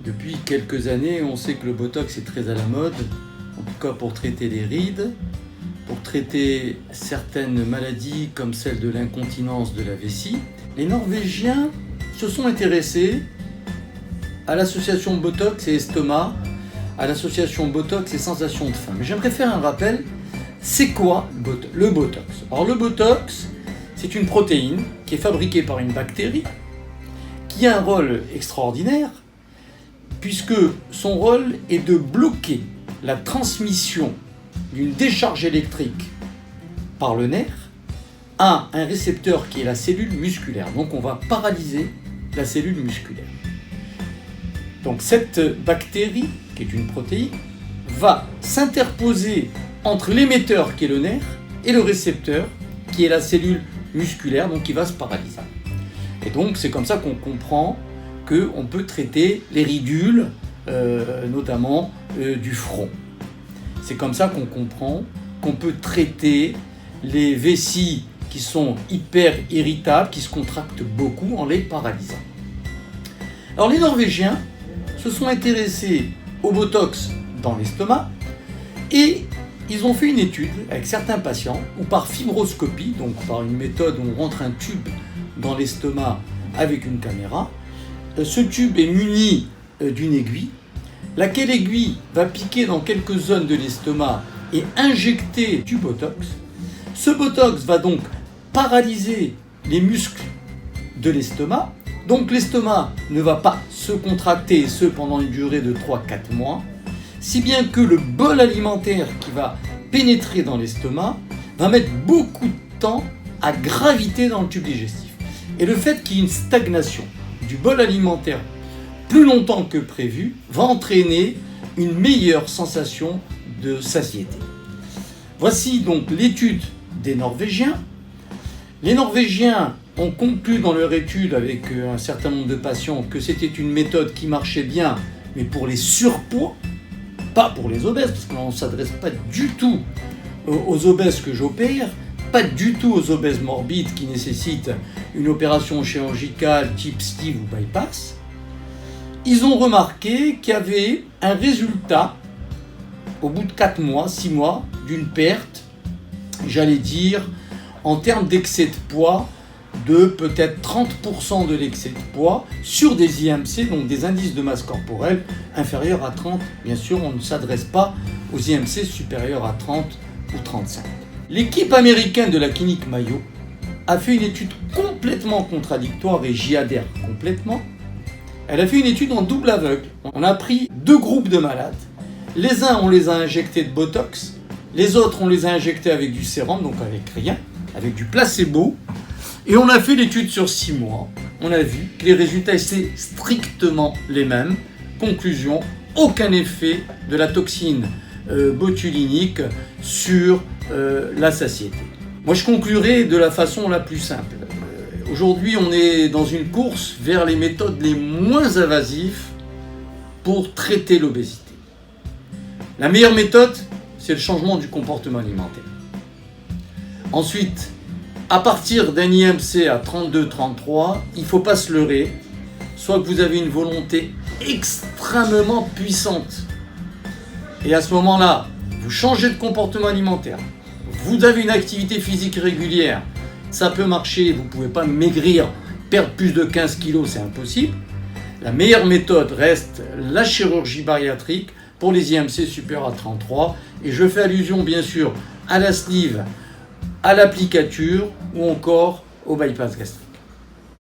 Depuis quelques années, on sait que le Botox est très à la mode, en tout cas pour traiter les rides, pour traiter certaines maladies comme celle de l'incontinence de la vessie. Les Norvégiens se sont intéressés à l'association Botox et Estomac, à l'association Botox et Sensation de faim. Mais j'aimerais faire un rappel, c'est quoi le Botox? Alors le Botox, c'est une protéine qui est fabriquée par une bactérie qui a un rôle extraordinaire puisque son rôle est de bloquer la transmission d'une décharge électrique par le nerf à un récepteur qui est la cellule musculaire. Donc on va paralyser la cellule musculaire. Donc cette bactérie, qui est une protéine, va s'interposer entre l'émetteur qui est le nerf et le récepteur qui est la cellule musculaire, donc qui va se paralyser. Et donc c'est comme ça qu'on comprend qu'on peut traiter les ridules, notamment du front. C'est comme ça qu'on comprend qu'on peut traiter les vessies qui sont hyper irritables, qui se contractent beaucoup en les paralysant. Alors les Norvégiens se sont intéressés au Botox dans l'estomac et ils ont fait une étude avec certains patients où par fibroscopie, donc par une méthode où on rentre un tube dans l'estomac avec une caméra, ce tube est muni d'une aiguille, laquelle aiguille va piquer dans quelques zones de l'estomac et injecter du Botox. Ce Botox va donc paralyser les muscles de l'estomac, donc l'estomac ne va pas se contracter, et ce pendant une durée de 3-4 mois, si bien que le bol alimentaire qui va pénétrer dans l'estomac va mettre beaucoup de temps à graviter dans le tube digestif. Et le fait qu'il y ait une stagnation du bol alimentaire plus longtemps que prévu va entraîner une meilleure sensation de satiété. Voici donc l'étude des Norvégiens. Les Norvégiens ont conclu dans leur étude avec un certain nombre de patients que c'était une méthode qui marchait bien, mais pour les surpoids, pas pour les obèses, parce qu'on ne s'adresse pas du tout aux obèses que j'opère, pas du tout aux obèses morbides qui nécessitent une opération chirurgicale type sleeve ou bypass. Ils ont remarqué qu'il y avait un résultat au bout de 4 mois, 6 mois, d'une perte, j'allais dire, en termes d'excès de poids, de peut-être 30% de l'excès de poids sur des IMC, donc des indices de masse corporelle inférieurs à 30. Bien sûr, on ne s'adresse pas aux IMC supérieurs à 30 ou 35. L'équipe américaine de la clinique Mayo a fait une étude complètement contradictoire et j'y adhère complètement. Elle a fait une étude en double aveugle. On a pris 2 groupes de malades. Les uns, on les a injectés de Botox. Les autres, on les a injectés avec du sérum, donc avec rien, avec du placebo. Et on a fait l'étude sur 6 mois. On a vu que les résultats étaient strictement les mêmes. Conclusion, aucun effet de la toxine botulinique sur la satiété. Moi, je conclurai de la façon la plus simple. Aujourd'hui, on est dans une course vers les méthodes les moins invasives pour traiter l'obésité. La meilleure méthode, c'est le changement du comportement alimentaire. Ensuite, à partir d'un IMC à 32-33, il ne faut pas se leurrer. Soit que vous avez une volonté extrêmement puissante. Et à ce moment-là, vous changez de comportement alimentaire. Vous avez une activité physique régulière. Ça peut marcher, vous ne pouvez pas maigrir, perdre plus de 15 kilos, c'est impossible. La meilleure méthode reste la chirurgie bariatrique pour les IMC supérieurs à 33. Et je fais allusion bien sûr à la sleeve, à l'applicature ou encore au bypass gastrique.